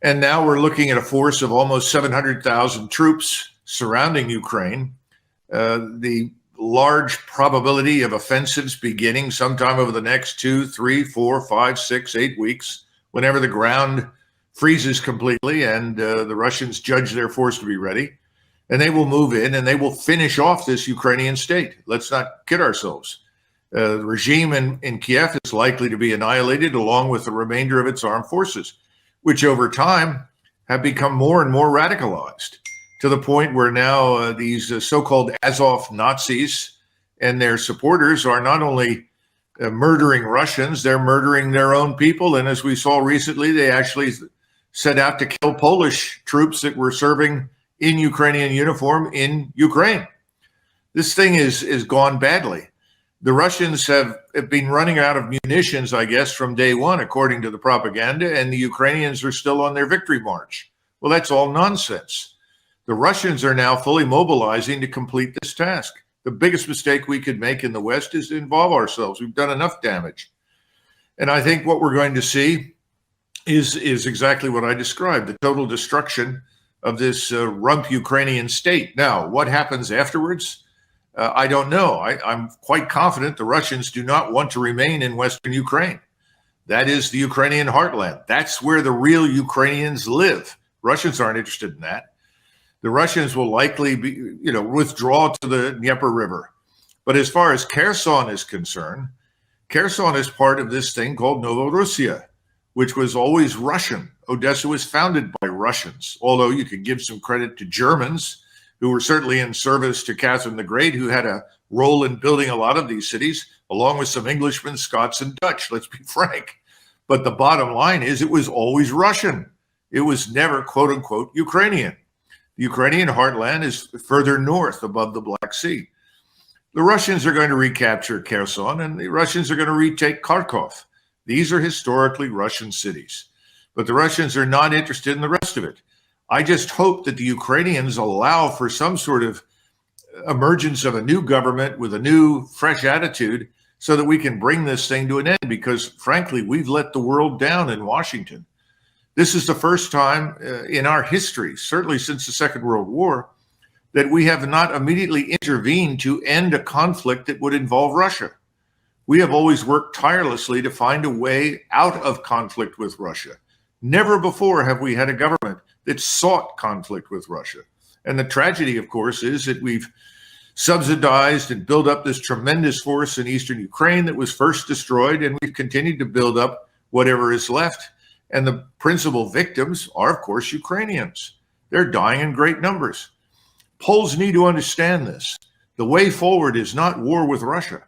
And now we're looking at a force of almost 700,000 troops surrounding Ukraine. The large probability of offensives beginning sometime over the next 2, 3, 4, 5, 6, 8 weeks, whenever the ground freezes completely and the Russians judge their force to be ready. And they will move in and they will finish off this Ukrainian state. Let's not kid ourselves. The regime in Kiev is likely to be annihilated along with the remainder of its armed forces, which over time have become more and more radicalized to the point where now these so-called Azov Nazis and their supporters are not only murdering Russians, they're murdering their own people. And as we saw recently, they actually set out to kill Polish troops that were serving in Ukrainian uniform in Ukraine. This thing is gone badly. The Russians have been running out of munitions, I guess, from day one, according to the propaganda, and the Ukrainians are still on their victory march. Well, that's all nonsense. The Russians are now fully mobilizing to complete this task. The biggest mistake we could make in the West is to involve ourselves. We've done enough damage. And I think what we're going to see is exactly what I described, the total destruction of this rump Ukrainian state. Now, what happens afterwards? I don't know. I'm quite confident the Russians do not want to remain in Western Ukraine. That is the Ukrainian heartland. That's where the real Ukrainians live. Russians aren't interested in that. The Russians will likely withdraw to the Dnieper River. But as far as Kherson is concerned, Kherson is part of this thing called Novorossiya, which was always Russian. Odessa was founded by Russians, although you could give some credit to Germans, who were certainly in service to Catherine the Great, who had a role in building a lot of these cities, along with some Englishmen, Scots, and Dutch, let's be frank. But the bottom line is it was always Russian. It was never, quote unquote, Ukrainian. The Ukrainian heartland is further north above the Black Sea. The Russians are going to recapture Kherson, and the Russians are going to retake Kharkov. These are historically Russian cities. But the Russians are not interested in the rest of it. I just hope that the Ukrainians allow for some sort of emergence of a new government with a new, fresh attitude so that we can bring this thing to an end, because frankly, we've let the world down in Washington. This is the first time in our history, certainly since the Second World War, that we have not immediately intervened to end a conflict that would involve Russia. We have always worked tirelessly to find a way out of conflict with Russia. Never before have we had a government that sought conflict with Russia. And the tragedy, of course, is that we've subsidized and built up this tremendous force in eastern Ukraine that was first destroyed, and we've continued to build up whatever is left. And the principal victims are, of course, Ukrainians. They're dying in great numbers. Poles need to understand this. The way forward is not war with Russia.